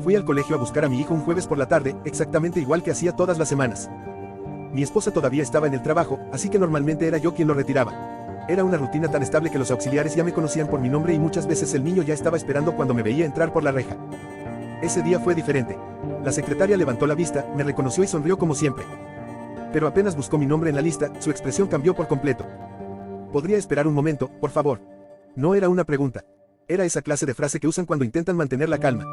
Fui al colegio a buscar a mi hijo un jueves por la tarde, exactamente igual que hacía todas las semanas. Mi esposa todavía estaba en el trabajo, así que normalmente era yo quien lo retiraba. Era una rutina tan estable que los auxiliares ya me conocían por mi nombre y muchas veces el niño ya estaba esperando cuando me veía entrar por la reja. Ese día fue diferente. La secretaria levantó la vista, me reconoció y sonrió como siempre. Pero apenas buscó mi nombre en la lista, su expresión cambió por completo. ¿Podría esperar un momento, por favor? No era una pregunta. Era esa clase de frase que usan cuando intentan mantener la calma.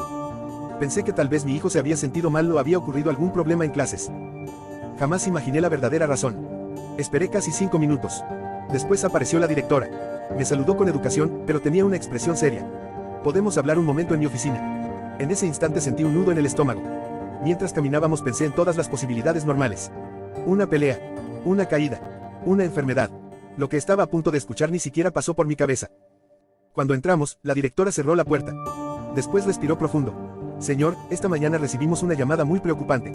Pensé que tal vez mi hijo se había sentido mal o había ocurrido algún problema en clases. Jamás imaginé la verdadera razón. Esperé casi 5 minutos. Después apareció la directora. Me saludó con educación, pero tenía una expresión seria. ¿Podemos hablar un momento en mi oficina? En ese instante sentí un nudo en el estómago. Mientras caminábamos pensé en todas las posibilidades normales. Una pelea, una caída, una enfermedad. Lo que estaba a punto de escuchar ni siquiera pasó por mi cabeza. Cuando entramos, la directora cerró la puerta. Después respiró profundo. Señor, esta mañana recibimos una llamada muy preocupante.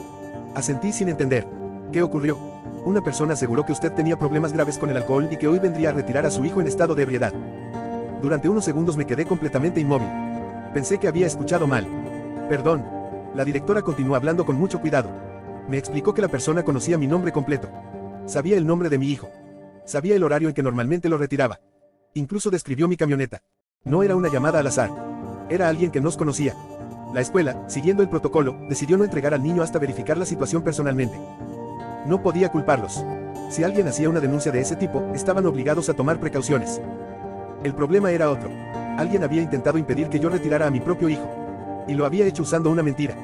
Asentí sin entender. ¿Qué ocurrió? Una persona aseguró que usted tenía problemas graves con el alcohol y que hoy vendría a retirar a su hijo en estado de ebriedad. Durante unos segundos me quedé completamente inmóvil. Pensé que había escuchado mal. Perdón. La directora continuó hablando con mucho cuidado. Me explicó que la persona conocía mi nombre completo. Sabía el nombre de mi hijo. Sabía el horario en que normalmente lo retiraba. Incluso describió mi camioneta. No era una llamada al azar. Era alguien que nos conocía. La escuela, siguiendo el protocolo, decidió no entregar al niño hasta verificar la situación personalmente. No podía culparlos. Si alguien hacía una denuncia de ese tipo, estaban obligados a tomar precauciones. El problema era otro. Alguien había intentado impedir que yo retirara a mi propio hijo. Y lo había hecho usando una mentira.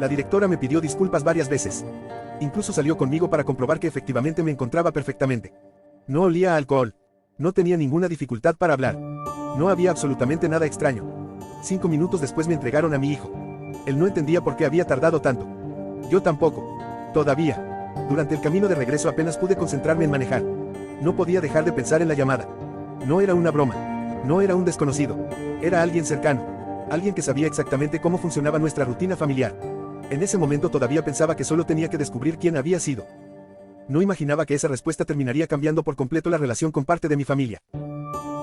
La directora me pidió disculpas varias veces. Incluso salió conmigo para comprobar que efectivamente me encontraba perfectamente. No olía a alcohol. No tenía ninguna dificultad para hablar. No había absolutamente nada extraño. 5 minutos después me entregaron a mi hijo. Él no entendía por qué había tardado tanto. Yo tampoco. Todavía. Durante el camino de regreso apenas pude concentrarme en manejar. No podía dejar de pensar en la llamada. No era una broma. No era un desconocido. Era alguien cercano. Alguien que sabía exactamente cómo funcionaba nuestra rutina familiar. En ese momento todavía pensaba que solo tenía que descubrir quién había sido. No imaginaba que esa respuesta terminaría cambiando por completo la relación con parte de mi familia.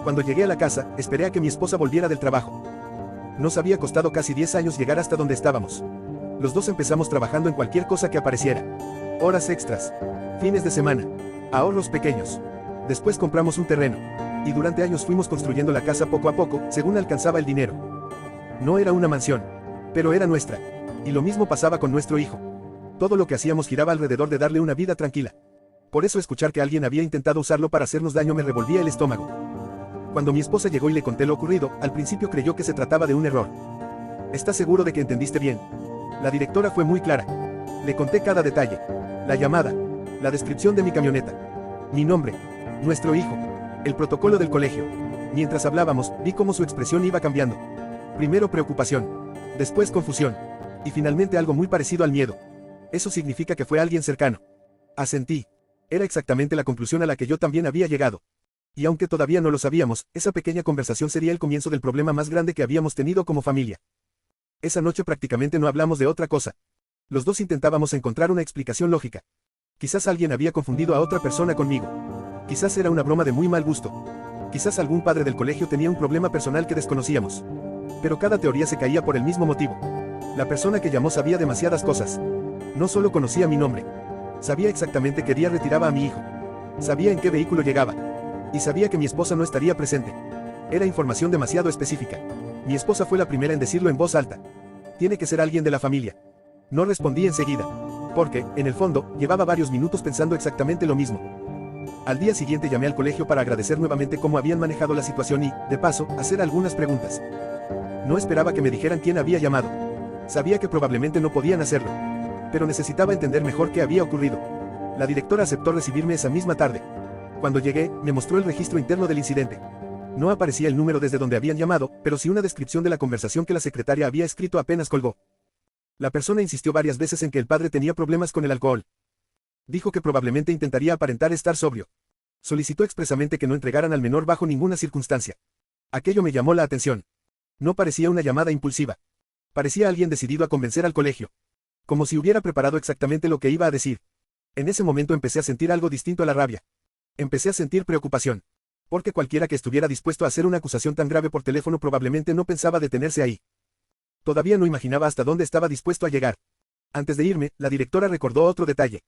Cuando llegué a la casa, esperé a que mi esposa volviera del trabajo. Nos había costado casi 10 años llegar hasta donde estábamos. Los dos empezamos trabajando en cualquier cosa que apareciera. Horas extras, fines de semana, ahorros pequeños. Después compramos un terreno. Y durante años fuimos construyendo la casa poco a poco, según alcanzaba el dinero. No era una mansión, pero era nuestra. Y lo mismo pasaba con nuestro hijo. Todo lo que hacíamos giraba alrededor de darle una vida tranquila. Por eso escuchar que alguien había intentado usarlo para hacernos daño me revolvía el estómago. Cuando mi esposa llegó y le conté lo ocurrido, al principio creyó que se trataba de un error. ¿Estás seguro de que entendiste bien? La directora fue muy clara. Le conté cada detalle. La llamada, la descripción de mi camioneta, mi nombre, nuestro hijo, el protocolo del colegio. Mientras hablábamos, vi cómo su expresión iba cambiando. Primero preocupación, después confusión, y finalmente algo muy parecido al miedo. Eso significa que fue alguien cercano. Asentí. Era exactamente la conclusión a la que yo también había llegado. Y aunque todavía no lo sabíamos, esa pequeña conversación sería el comienzo del problema más grande que habíamos tenido como familia. Esa noche prácticamente no hablamos de otra cosa. Los dos intentábamos encontrar una explicación lógica. Quizás alguien había confundido a otra persona conmigo. Quizás era una broma de muy mal gusto. Quizás algún padre del colegio tenía un problema personal que desconocíamos. Pero cada teoría se caía por el mismo motivo. La persona que llamó sabía demasiadas cosas. No solo conocía mi nombre. Sabía exactamente qué día retiraba a mi hijo. Sabía en qué vehículo llegaba. Y sabía que mi esposa no estaría presente. Era información demasiado específica. Mi esposa fue la primera en decirlo en voz alta. Tiene que ser alguien de la familia. No respondí enseguida. Porque, en el fondo, llevaba varios minutos pensando exactamente lo mismo. Al día siguiente llamé al colegio para agradecer nuevamente cómo habían manejado la situación y, de paso, hacer algunas preguntas. No esperaba que me dijeran quién había llamado. Sabía que probablemente no podían hacerlo. Pero necesitaba entender mejor qué había ocurrido. La directora aceptó recibirme esa misma tarde. Cuando llegué, me mostró el registro interno del incidente. No aparecía el número desde donde habían llamado, pero sí una descripción de la conversación que la secretaria había escrito apenas colgó. La persona insistió varias veces en que el padre tenía problemas con el alcohol. Dijo que probablemente intentaría aparentar estar sobrio. Solicitó expresamente que no entregaran al menor bajo ninguna circunstancia. Aquello me llamó la atención. No parecía una llamada impulsiva. Parecía alguien decidido a convencer al colegio. Como si hubiera preparado exactamente lo que iba a decir. En ese momento empecé a sentir algo distinto a la rabia. Empecé a sentir preocupación. Porque cualquiera que estuviera dispuesto a hacer una acusación tan grave por teléfono probablemente no pensaba detenerse ahí. Todavía no imaginaba hasta dónde estaba dispuesto a llegar. Antes de irme, la directora recordó otro detalle.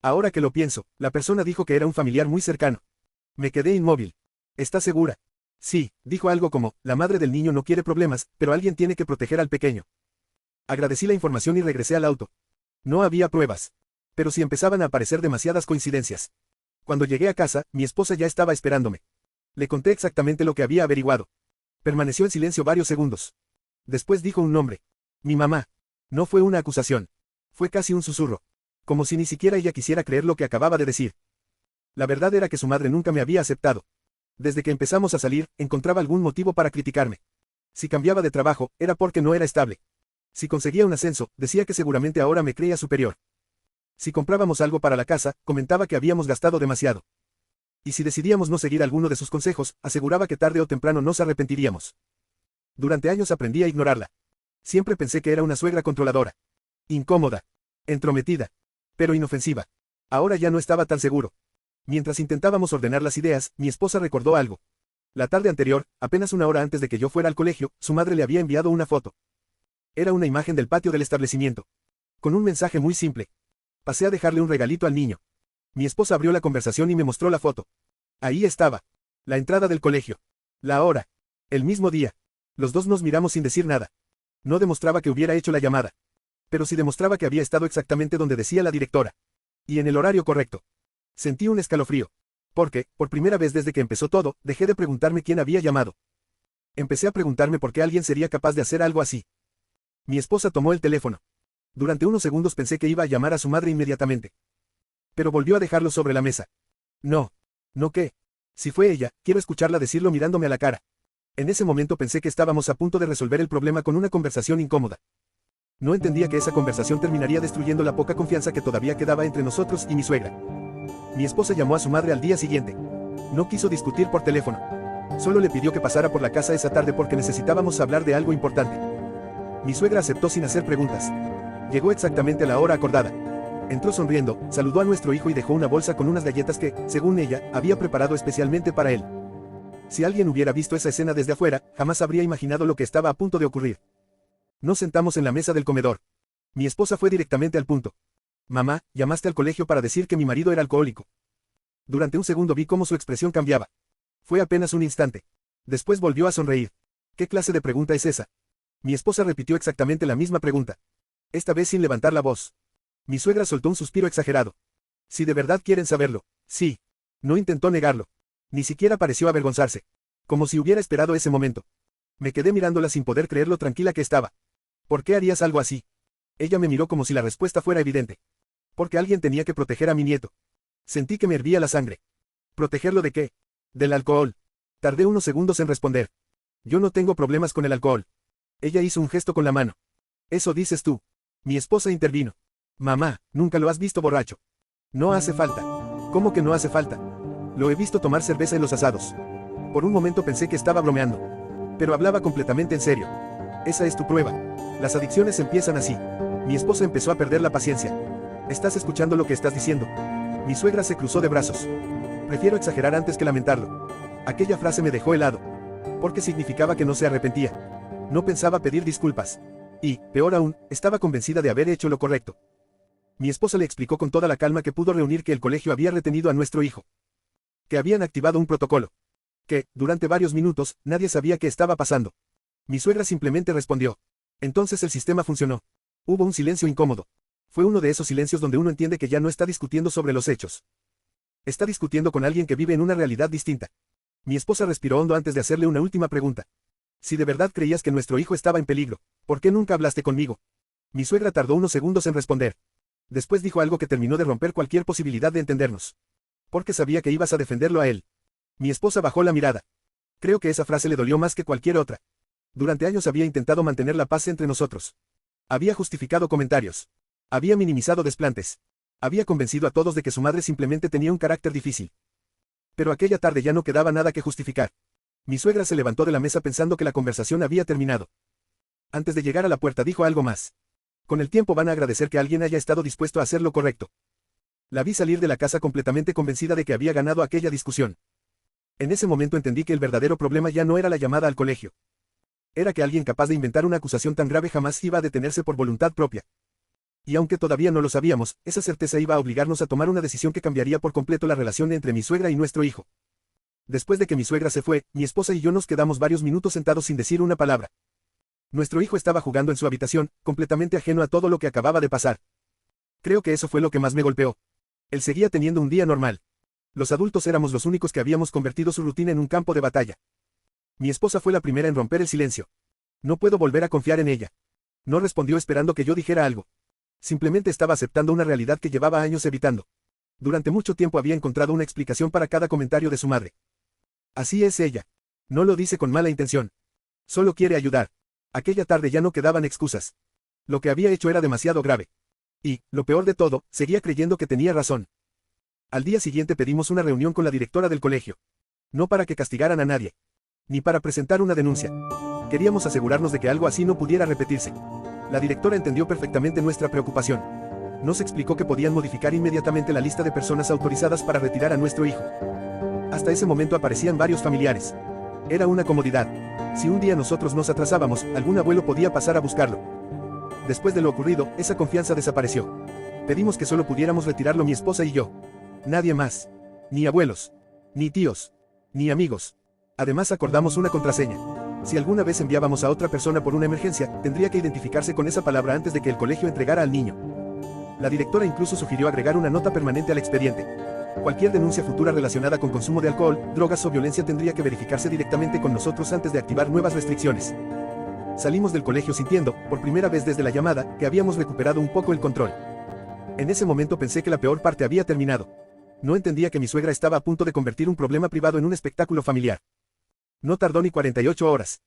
Ahora que lo pienso, la persona dijo que era un familiar muy cercano. Me quedé inmóvil. ¿Estás segura? Sí, dijo algo como, la madre del niño no quiere problemas, pero alguien tiene que proteger al pequeño. Agradecí la información y regresé al auto. No había pruebas. Pero sí empezaban a aparecer demasiadas coincidencias. Cuando llegué a casa, mi esposa ya estaba esperándome. Le conté exactamente lo que había averiguado. Permaneció en silencio varios segundos. Después dijo un nombre. Mi mamá. No fue una acusación. Fue casi un susurro. Como si ni siquiera ella quisiera creer lo que acababa de decir. La verdad era que su madre nunca me había aceptado. Desde que empezamos a salir, encontraba algún motivo para criticarme. Si cambiaba de trabajo, era porque no era estable. Si conseguía un ascenso, decía que seguramente ahora me creía superior. Si comprábamos algo para la casa, comentaba que habíamos gastado demasiado. Y si decidíamos no seguir alguno de sus consejos, aseguraba que tarde o temprano nos arrepentiríamos. Durante años aprendí a ignorarla. Siempre pensé que era una suegra controladora. Incómoda. Entrometida. Pero inofensiva. Ahora ya no estaba tan seguro. Mientras intentábamos ordenar las ideas, mi esposa recordó algo. La tarde anterior, apenas una hora antes de que yo fuera al colegio, su madre le había enviado una foto. Era una imagen del patio del establecimiento. Con un mensaje muy simple. Pasé a dejarle un regalito al niño. Mi esposa abrió la conversación y me mostró la foto. Ahí estaba. La entrada del colegio. La hora. El mismo día. Los dos nos miramos sin decir nada. No demostraba que hubiera hecho la llamada. Pero sí demostraba que había estado exactamente donde decía la directora. Y en el horario correcto. Sentí un escalofrío. Porque, por primera vez desde que empezó todo, dejé de preguntarme quién había llamado. Empecé a preguntarme por qué alguien sería capaz de hacer algo así. Mi esposa tomó el teléfono. Durante unos segundos pensé que iba a llamar a su madre inmediatamente. Pero volvió a dejarlo sobre la mesa. No. ¿No qué? Si fue ella, quiero escucharla decirlo mirándome a la cara. En ese momento pensé que estábamos a punto de resolver el problema con una conversación incómoda. No entendía que esa conversación terminaría destruyendo la poca confianza que todavía quedaba entre nosotros y mi suegra. Mi esposa llamó a su madre al día siguiente. No quiso discutir por teléfono. Solo le pidió que pasara por la casa esa tarde porque necesitábamos hablar de algo importante. Mi suegra aceptó sin hacer preguntas. Llegó exactamente a la hora acordada. Entró sonriendo, saludó a nuestro hijo y dejó una bolsa con unas galletas que, según ella, había preparado especialmente para él. Si alguien hubiera visto esa escena desde afuera, jamás habría imaginado lo que estaba a punto de ocurrir. Nos sentamos en la mesa del comedor. Mi esposa fue directamente al punto. Mamá, llamaste al colegio para decir que mi marido era alcohólico. Durante un segundo vi cómo su expresión cambiaba. Fue apenas un instante. Después volvió a sonreír. ¿Qué clase de pregunta es esa? Mi esposa repitió exactamente la misma pregunta. Esta vez sin levantar la voz. Mi suegra soltó un suspiro exagerado. Si de verdad quieren saberlo, sí. No intentó negarlo. Ni siquiera pareció avergonzarse. Como si hubiera esperado ese momento. Me quedé mirándola sin poder creer lo tranquila que estaba. ¿Por qué harías algo así? Ella me miró como si la respuesta fuera evidente. Porque alguien tenía que proteger a mi nieto. Sentí que me hervía la sangre. ¿Protegerlo de qué? Del alcohol. Tardé unos segundos en responder. Yo no tengo problemas con el alcohol. Ella hizo un gesto con la mano. Eso dices tú. Mi esposa intervino. Mamá, nunca lo has visto borracho. No hace falta. ¿Cómo que no hace falta? Lo he visto tomar cerveza en los asados. Por un momento pensé que estaba bromeando. Pero hablaba completamente en serio. Esa es tu prueba. Las adicciones empiezan así. Mi esposa empezó a perder la paciencia. ¿Estás escuchando lo que estás diciendo? Mi suegra se cruzó de brazos. Prefiero exagerar antes que lamentarlo. Aquella frase me dejó helado. Porque significaba que no se arrepentía. No pensaba pedir disculpas. Y, peor aún, estaba convencida de haber hecho lo correcto. Mi esposa le explicó con toda la calma que pudo reunir que el colegio había retenido a nuestro hijo. Que habían activado un protocolo. Que, durante varios minutos, nadie sabía qué estaba pasando. Mi suegra simplemente respondió. Entonces el sistema funcionó. Hubo un silencio incómodo. Fue uno de esos silencios donde uno entiende que ya no está discutiendo sobre los hechos. Está discutiendo con alguien que vive en una realidad distinta. Mi esposa respiró hondo antes de hacerle una última pregunta. Si de verdad creías que nuestro hijo estaba en peligro, ¿por qué nunca hablaste conmigo? Mi suegra tardó unos segundos en responder. Después dijo algo que terminó de romper cualquier posibilidad de entendernos. Porque sabía que ibas a defenderlo a él. Mi esposa bajó la mirada. Creo que esa frase le dolió más que cualquier otra. Durante años había intentado mantener la paz entre nosotros. Había justificado comentarios. Había minimizado desplantes. Había convencido a todos de que su madre simplemente tenía un carácter difícil. Pero aquella tarde ya no quedaba nada que justificar. Mi suegra se levantó de la mesa pensando que la conversación había terminado. Antes de llegar a la puerta dijo algo más. Con el tiempo van a agradecer que alguien haya estado dispuesto a hacer lo correcto. La vi salir de la casa completamente convencida de que había ganado aquella discusión. En ese momento entendí que el verdadero problema ya no era la llamada al colegio. Era que alguien capaz de inventar una acusación tan grave jamás iba a detenerse por voluntad propia. Y aunque todavía no lo sabíamos, esa certeza iba a obligarnos a tomar una decisión que cambiaría por completo la relación entre mi suegra y nuestro hijo. Después de que mi suegra se fue, mi esposa y yo nos quedamos varios minutos sentados sin decir una palabra. Nuestro hijo estaba jugando en su habitación, completamente ajeno a todo lo que acababa de pasar. Creo que eso fue lo que más me golpeó. Él seguía teniendo un día normal. Los adultos éramos los únicos que habíamos convertido su rutina en un campo de batalla. Mi esposa fue la primera en romper el silencio. No puedo volver a confiar en ella. No respondió esperando que yo dijera algo. Simplemente estaba aceptando una realidad que llevaba años evitando. Durante mucho tiempo había encontrado una explicación para cada comentario de su madre. Así es ella. No lo dice con mala intención. Solo quiere ayudar. Aquella tarde ya no quedaban excusas. Lo que había hecho era demasiado grave. Y, lo peor de todo, seguía creyendo que tenía razón. Al día siguiente pedimos una reunión con la directora del colegio. No para que castigaran a nadie. Ni para presentar una denuncia. Queríamos asegurarnos de que algo así no pudiera repetirse. La directora entendió perfectamente nuestra preocupación. Nos explicó que podían modificar inmediatamente la lista de personas autorizadas para retirar a nuestro hijo. Hasta ese momento aparecían varios familiares. Era una comodidad. Si un día nosotros nos atrasábamos, algún abuelo podía pasar a buscarlo. Después de lo ocurrido, esa confianza desapareció. Pedimos que solo pudiéramos retirarlo mi esposa y yo. Nadie más. Ni abuelos. Ni tíos. Ni amigos. Además acordamos una contraseña. Si alguna vez enviábamos a otra persona por una emergencia, tendría que identificarse con esa palabra antes de que el colegio entregara al niño. La directora incluso sugirió agregar una nota permanente al expediente. Cualquier denuncia futura relacionada con consumo de alcohol, drogas o violencia tendría que verificarse directamente con nosotros antes de activar nuevas restricciones. Salimos del colegio sintiendo, por primera vez desde la llamada, que habíamos recuperado un poco el control. En ese momento pensé que la peor parte había terminado. No entendía que mi suegra estaba a punto de convertir un problema privado en un espectáculo familiar. No tardó ni 48 horas.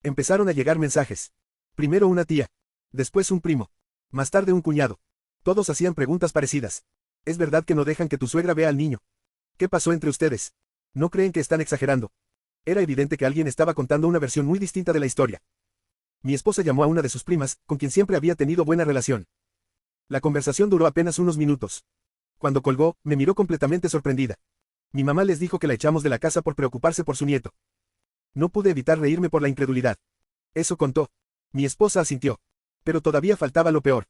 Empezaron a llegar mensajes. Primero una tía. Después un primo. Más tarde un cuñado. Todos hacían preguntas parecidas. ¿Es verdad que no dejan que tu suegra vea al niño? ¿Qué pasó entre ustedes? ¿No creen que están exagerando? Era evidente que alguien estaba contando una versión muy distinta de la historia. Mi esposa llamó a una de sus primas, con quien siempre había tenido buena relación. La conversación duró apenas unos minutos. Cuando colgó, me miró completamente sorprendida. Mi mamá les dijo que la echamos de la casa por preocuparse por su nieto. No pude evitar reírme por la incredulidad. Eso contó. Mi esposa asintió. Pero todavía faltaba lo peor.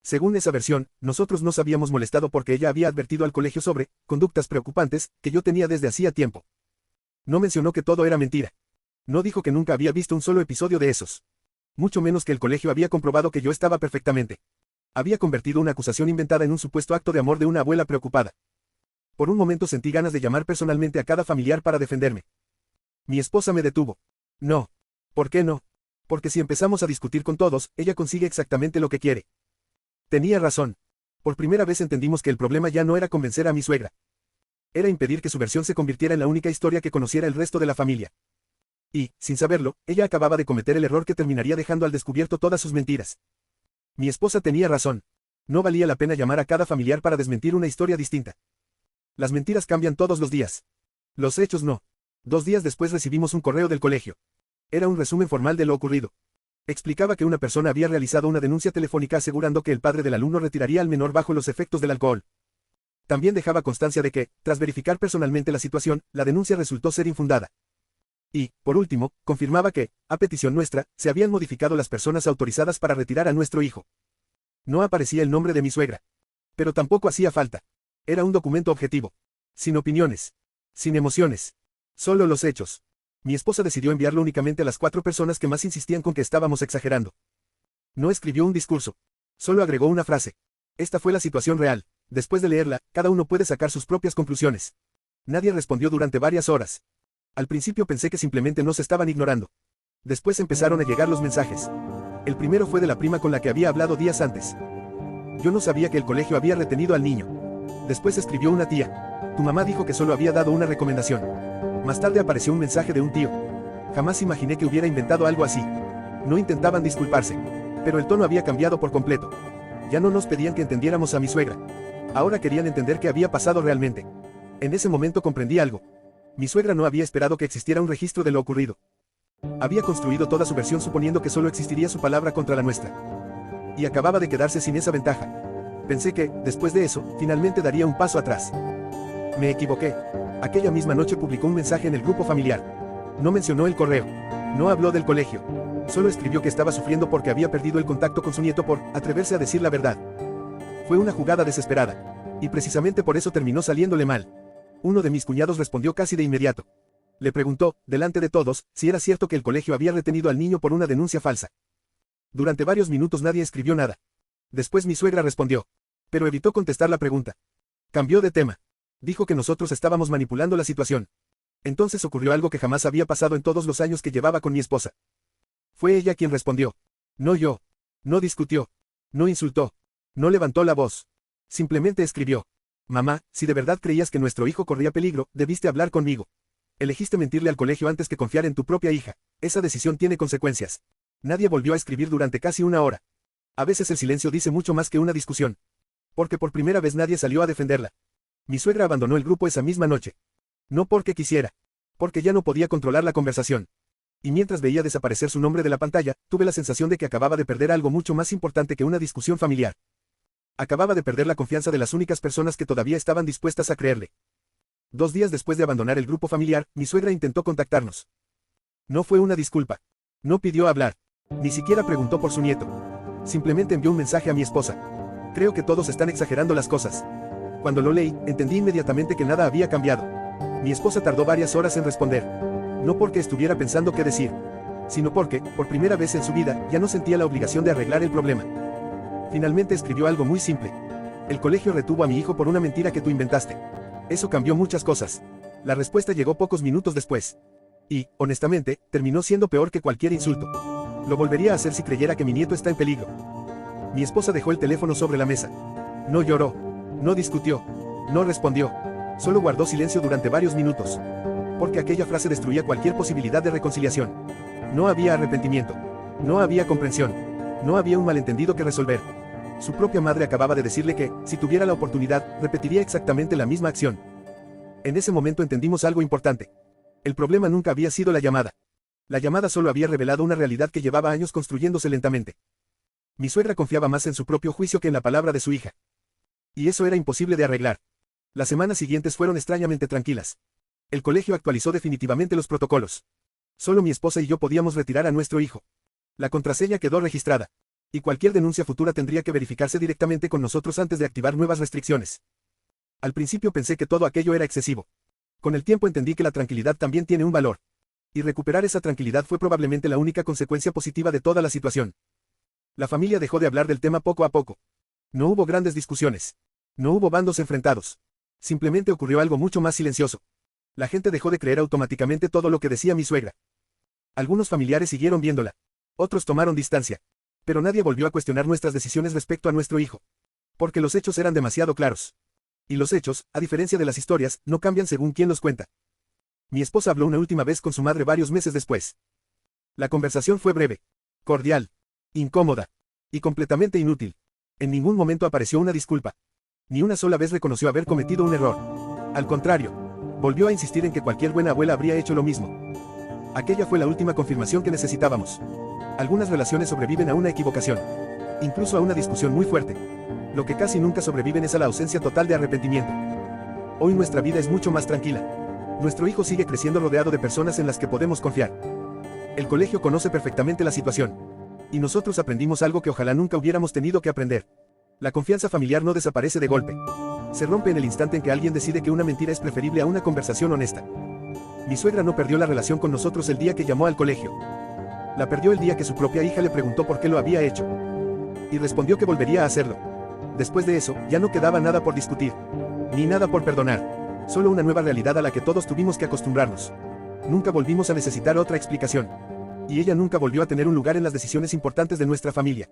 Según esa versión, nosotros nos habíamos molestado porque ella había advertido al colegio sobre conductas preocupantes que yo tenía desde hacía tiempo. No mencionó que todo era mentira. No dijo que nunca había visto un solo episodio de esos. Mucho menos que el colegio había comprobado que yo estaba perfectamente. Había convertido una acusación inventada en un supuesto acto de amor de una abuela preocupada. Por un momento sentí ganas de llamar personalmente a cada familiar para defenderme. Mi esposa me detuvo. No. ¿Por qué no? Porque si empezamos a discutir con todos, ella consigue exactamente lo que quiere. Tenía razón. Por primera vez entendimos que el problema ya no era convencer a mi suegra. Era impedir que su versión se convirtiera en la única historia que conociera el resto de la familia. Y, sin saberlo, ella acababa de cometer el error que terminaría dejando al descubierto todas sus mentiras. Mi esposa tenía razón. No valía la pena llamar a cada familiar para desmentir una historia distinta. Las mentiras cambian todos los días. Los hechos no. 2 días después recibimos un correo del colegio. Era un resumen formal de lo ocurrido. Explicaba que una persona había realizado una denuncia telefónica asegurando que el padre del alumno retiraría al menor bajo los efectos del alcohol. También dejaba constancia de que, tras verificar personalmente la situación, la denuncia resultó ser infundada. Y, por último, confirmaba que, a petición nuestra, se habían modificado las personas autorizadas para retirar a nuestro hijo. No aparecía el nombre de mi suegra. Pero tampoco hacía falta. Era un documento objetivo. Sin opiniones. Sin emociones. Solo los hechos. Mi esposa decidió enviarlo únicamente a las 4 personas que más insistían con que estábamos exagerando. No escribió un discurso. Solo agregó una frase. Esta fue la situación real. Después de leerla, cada uno puede sacar sus propias conclusiones. Nadie respondió durante varias horas. Al principio pensé que simplemente nos estaban ignorando. Después empezaron a llegar los mensajes. El primero fue de la prima con la que había hablado días antes. Yo no sabía que el colegio había retenido al niño. Después escribió una tía. Tu mamá dijo que solo había dado una recomendación. Más tarde apareció un mensaje de un tío. Jamás imaginé que hubiera inventado algo así. No intentaban disculparse. Pero el tono había cambiado por completo. Ya no nos pedían que entendiéramos a mi suegra. Ahora querían entender qué había pasado realmente. En ese momento comprendí algo. Mi suegra no había esperado que existiera un registro de lo ocurrido. Había construido toda su versión suponiendo que solo existiría su palabra contra la nuestra. Y acababa de quedarse sin esa ventaja. Pensé que, después de eso, finalmente daría un paso atrás. Me equivoqué. Aquella misma noche publicó un mensaje en el grupo familiar. No mencionó el correo. No habló del colegio. Solo escribió que estaba sufriendo porque había perdido el contacto con su nieto por atreverse a decir la verdad. Fue una jugada desesperada. Y precisamente por eso terminó saliéndole mal. Uno de mis cuñados respondió casi de inmediato. Le preguntó, delante de todos, si era cierto que el colegio había retenido al niño por una denuncia falsa. Durante varios minutos nadie escribió nada. Después mi suegra respondió. Pero evitó contestar la pregunta. Cambió de tema. Dijo que nosotros estábamos manipulando la situación. Entonces ocurrió algo que jamás había pasado en todos los años que llevaba con mi esposa. Fue ella quien respondió. No yo. No discutió. No insultó. No levantó la voz. Simplemente escribió. Mamá, si de verdad creías que nuestro hijo corría peligro, debiste hablar conmigo. Elegiste mentirle al colegio antes que confiar en tu propia hija. Esa decisión tiene consecuencias. Nadie volvió a escribir durante casi una hora. A veces el silencio dice mucho más que una discusión. Porque por primera vez nadie salió a defenderla. Mi suegra abandonó el grupo esa misma noche. No porque quisiera. Porque ya no podía controlar la conversación. Y mientras veía desaparecer su nombre de la pantalla, tuve la sensación de que acababa de perder algo mucho más importante que una discusión familiar. Acababa de perder la confianza de las únicas personas que todavía estaban dispuestas a creerle. 2 días después de abandonar el grupo familiar, mi suegra intentó contactarnos. No fue una disculpa. No pidió hablar. Ni siquiera preguntó por su nieto. Simplemente envió un mensaje a mi esposa. Creo que todos están exagerando las cosas. Cuando lo leí, entendí inmediatamente que nada había cambiado. Mi esposa tardó varias horas en responder. No porque estuviera pensando qué decir, sino porque, por primera vez en su vida, ya no sentía la obligación de arreglar el problema. Finalmente escribió algo muy simple. El colegio retuvo a mi hijo por una mentira que tú inventaste. Eso cambió muchas cosas. La respuesta llegó pocos minutos después. Y, honestamente, terminó siendo peor que cualquier insulto. Lo volvería a hacer si creyera que mi nieto está en peligro. Mi esposa dejó el teléfono sobre la mesa. No lloró. No discutió. No respondió. Solo guardó silencio durante varios minutos. Porque aquella frase destruía cualquier posibilidad de reconciliación. No había arrepentimiento. No había comprensión. No había un malentendido que resolver. Su propia madre acababa de decirle que, si tuviera la oportunidad, repetiría exactamente la misma acción. En ese momento entendimos algo importante. El problema nunca había sido la llamada. La llamada solo había revelado una realidad que llevaba años construyéndose lentamente. Mi suegra confiaba más en su propio juicio que en la palabra de su hija. Y eso era imposible de arreglar. Las semanas siguientes fueron extrañamente tranquilas. El colegio actualizó definitivamente los protocolos. Solo mi esposa y yo podíamos retirar a nuestro hijo. La contraseña quedó registrada. Y cualquier denuncia futura tendría que verificarse directamente con nosotros antes de activar nuevas restricciones. Al principio pensé que todo aquello era excesivo. Con el tiempo entendí que la tranquilidad también tiene un valor. Y recuperar esa tranquilidad fue probablemente la única consecuencia positiva de toda la situación. La familia dejó de hablar del tema poco a poco. No hubo grandes discusiones. No hubo bandos enfrentados. Simplemente ocurrió algo mucho más silencioso. La gente dejó de creer automáticamente todo lo que decía mi suegra. Algunos familiares siguieron viéndola. Otros tomaron distancia. Pero nadie volvió a cuestionar nuestras decisiones respecto a nuestro hijo. Porque los hechos eran demasiado claros. Y los hechos, a diferencia de las historias, no cambian según quién los cuenta. Mi esposa habló una última vez con su madre varios meses después. La conversación fue breve, cordial, incómoda y completamente inútil. En ningún momento apareció una disculpa. Ni una sola vez reconoció haber cometido un error. Al contrario, volvió a insistir en que cualquier buena abuela habría hecho lo mismo. Aquella fue la última confirmación que necesitábamos. Algunas relaciones sobreviven a una equivocación. Incluso a una discusión muy fuerte. Lo que casi nunca sobreviven es a la ausencia total de arrepentimiento. Hoy nuestra vida es mucho más tranquila. Nuestro hijo sigue creciendo rodeado de personas en las que podemos confiar. El colegio conoce perfectamente la situación. Y nosotros aprendimos algo que ojalá nunca hubiéramos tenido que aprender. La confianza familiar no desaparece de golpe. Se rompe en el instante en que alguien decide que una mentira es preferible a una conversación honesta. Mi suegra no perdió la relación con nosotros el día que llamó al colegio. La perdió el día que su propia hija le preguntó por qué lo había hecho. Y respondió que volvería a hacerlo. Después de eso, ya no quedaba nada por discutir. Ni nada por perdonar. Solo una nueva realidad a la que todos tuvimos que acostumbrarnos. Nunca volvimos a necesitar otra explicación. Y ella nunca volvió a tener un lugar en las decisiones importantes de nuestra familia.